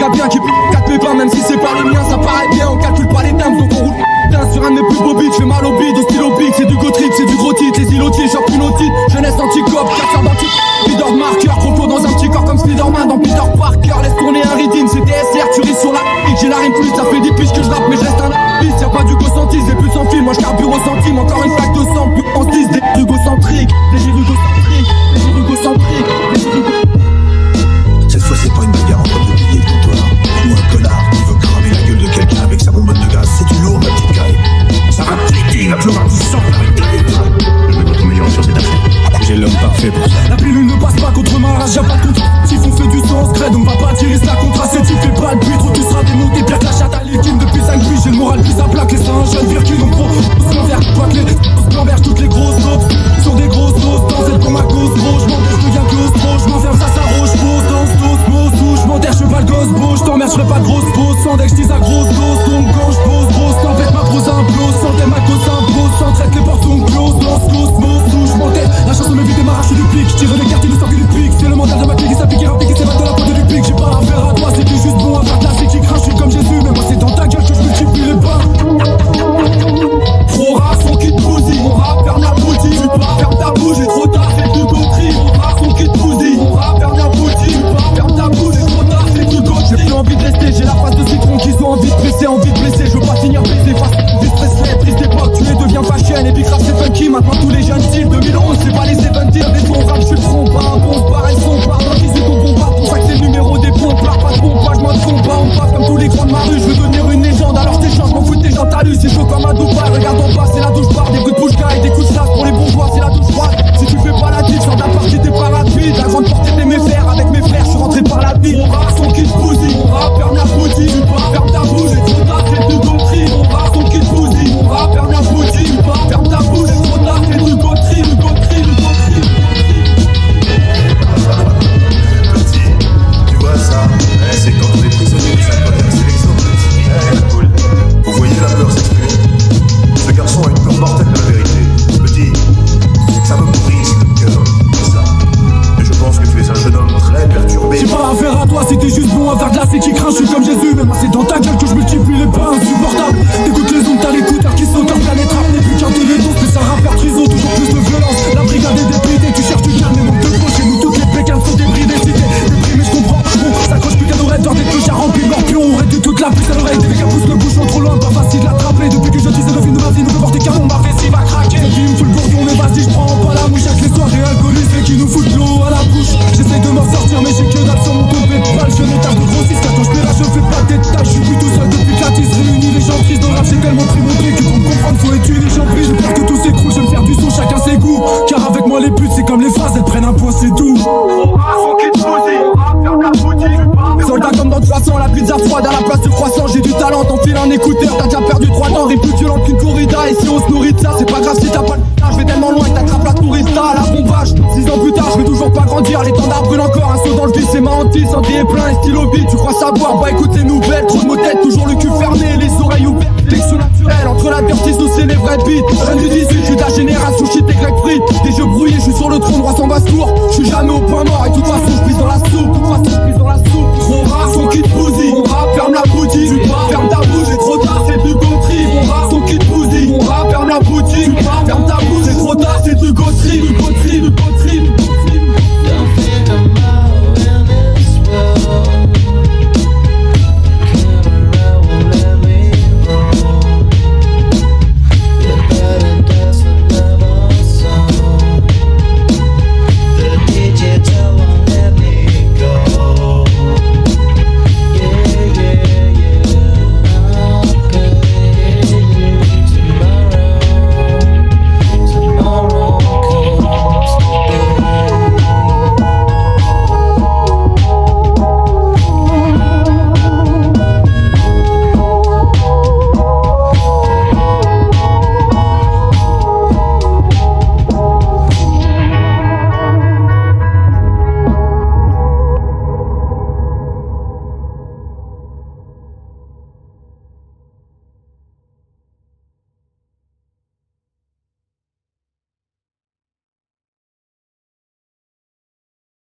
gars bien qui 4 pépins, même si c'est pas les miens, ça paraît bien. On calcule pas les dames, donc on roule sur un de mes plus beaux beats. J'fais mal au bide, au stylo pic, c'est du gotrick, c'est du gros titre. Les îlotiers, genre plus nos titres. Jeunesse anti-cop, 4 heures d'anti leader de marqueur, croco dans un petit corps comme Spider-Man dans Peter Parker. Laisse tourner un rythme, c'est DSR, tu ris sur la pique. J'ai la rime plus, ça fait 10 piges que je rappe, mais je reste un artiste. Y'a pas du consentis, j'ai plus sans film, moi je carbure au centime. Encore une flaque de sang, plus on se dise des rugocentriques. Des rugocentriques, des rugocentriques, des rugocentriques. Cette fois c'est pas une bagarre entre deux billets de comptoir ou un connard qui veut cramer la gueule de quelqu'un avec sa bonbonne de gaz. C'est du lourd ma petite caille. Ça va péter, il va pleuvoir du sang. Je veux votre meilleur sur cette affaire. J'ai l'homme parfait pour ça. La pilule ne passe pas contre ma rage, y'a pas de contre. Si on fait du sang, scred, on va pas tirer ça contraceptif. Fais pas de but, trop tu seras démonté. Pire que la chatte à liquide depuis 5 piges. J'ai le moral plus à plaque, c'est un jeune virgule. On pro, on se l'envers, toi que les l'envers, toutes les grosses doses. Sur des grosses doses, dans cette pour ma cause, bro. J'm'enterre, j'deviens close, bro. J'm'enferme, ça s'arroche, pose, danse, dose, mose, touche. J'm'enterre, j'fais pas le gosse, bro. J't'emmerde, j'ferai pas de grosse pause. Sans deck, j'dis à grosse dose. Tombe quand j'pose, grosse tempête, ma prose implose. Sans thème, ma cause impose. Sans traite, les portes sont closes. Danse, cosmos, touche, j'm'enterre. La chanson me vide et m'arrache du pic. J'tire les cartes, il ne sort que du pic. C'est le mental de ma clique, ça pique et rapplique. C'est mal de la peau du pic. J'ai pas affaire à toi, c'était juste bon à faire de la c'est qui crache. J'suis comme Jésus, mais moi c'est dans ta gueule que j'multiplie les pas. Trop rare, son kit bousille. Mon rap, ferme la boutique. Tu pars, ferme ta bouche, j'ai trop tard, c'est tout compris. Mon rap, son kit bousille. Mon rap, ferme la boutique. Tu pars, ferme ta bouche, j'ai trop tard, c'est tout compris. J'ai plus envie de rester, j'ai la face de citron qui sont envie de presser, envie de blesser. Je veux pas finir blessé, face du stress, triste époque. Tu les deviens fashion et puis grave c'est funky. Maintenant tous les jeunes styles 2011, c'est pas les 70s. Des sons rap, j'suis le front, pas un bon, se barre, elles sont pas. Dans 18 on bombarde, pour ça que c'est le numéro des pompes. Là, pas de pompage, moi de fond pas, on passe comme tous les grands de ma rue. Je veux devenir une légende, alors j't'échange, m'en fous de tes gens, t'as lu, c'est chaud comme un Dubaï. Regarde en bas, c'est la douche barre, des coups de pushka et des coups de chasse pour les bourgeois, c'est la douche froide. Si tu fais pas la diff, sors de la partie, t'es pas rapide. La grande portée de mes frères, avec mes frères, j'suis rentré par la ville. Mon rap, son kit bousille, mon rap, ferme la boutique. Tu pars, ferme ta bouche, j'ai trop tard, c'est tout compris. Mon rap, son kit bousille, mon rap, ferme la boutique. Tu pars, ferme ta bouche, j'ai trop tard, c'est tout compris, tout compris, tout compris. Petit, tu vois ça, c'est quand on est prisonnier de sa première sélection. Cool. Vous voyez la peur s'exprimer. Ce garçon a une peur mortelle de la vérité. Petit, ça me brise le cœur, c'est ça. Mais je pense que tu es un jeune homme très perturbé. J'ai pas affaire à toi, c'était juste bon à faire de la c'est qui craint. J'suis comme Jésus, mais moi c'est dans ta gueule que j'multiplie les pas insupportables. Écoute les ondes, t'as l'écouteur qui saute, planète rap. N'est plus qu'un téléton, c'est ça rappeur triso, toujours plus de violence. La brigade est dépitée, tu cherches du calme, mais manque de gros. Chez nous toutes les pécales sont débridées, cités. Déprimé, j'comprends, bon, s'accroche plus qu'à l'oreille. Dans des clochards remplis de morpions, on réduit toute la puce à l'oreille. Des mecs poussent le bouchon trop loin, pas facile à attraper. Depuis que je disais le film de ma vie, nous peut porter canon, ma vessie va craquer. Cette vie me fout le bourdon, mais vas-y, j'prends pas la mouche. Avec les soirées alcoolisées qui nous foutent l'eau à la bouche. J'essaye de m'en sortir, mais j'ai que dalle sur mon compte PayPal. Je fais mon taf de grossiste, quand je là, je fais pas de détails. J'suis plus tout seul depuis que la tisse réunit les gens tristes. Dans le rap, j'ai tellement pris mon truc que pour me comprendre, faut étudier les gens pris. J'ai peur que tout s'écroule, je vais me faire du son, chacun ses goûts. Car avec moi, les putes, c'est comme les phrases, elles prennent un point, c'est tout. Soldat comme dans 300, la pizza froide à la place du croissant. J'ai du talent, t'enfiles un écouteur, t'as déjà perdu 3 ans. Rime plus violente qu'une corrida, et si on se nourrit de ça, c'est pas grave si t'as pas le temps. Je vais tellement loin que t'attrapes la tourista à la bombage. 6 ans plus tard, je vais toujours pas grandir. Les tendards brûlent encore, un saut dans le vide, c'est ma hantise. Santé est plein et stylo vide, tu crois savoir, bah écoute les nouvelles. Trop de mots tête, toujours le cul fermé.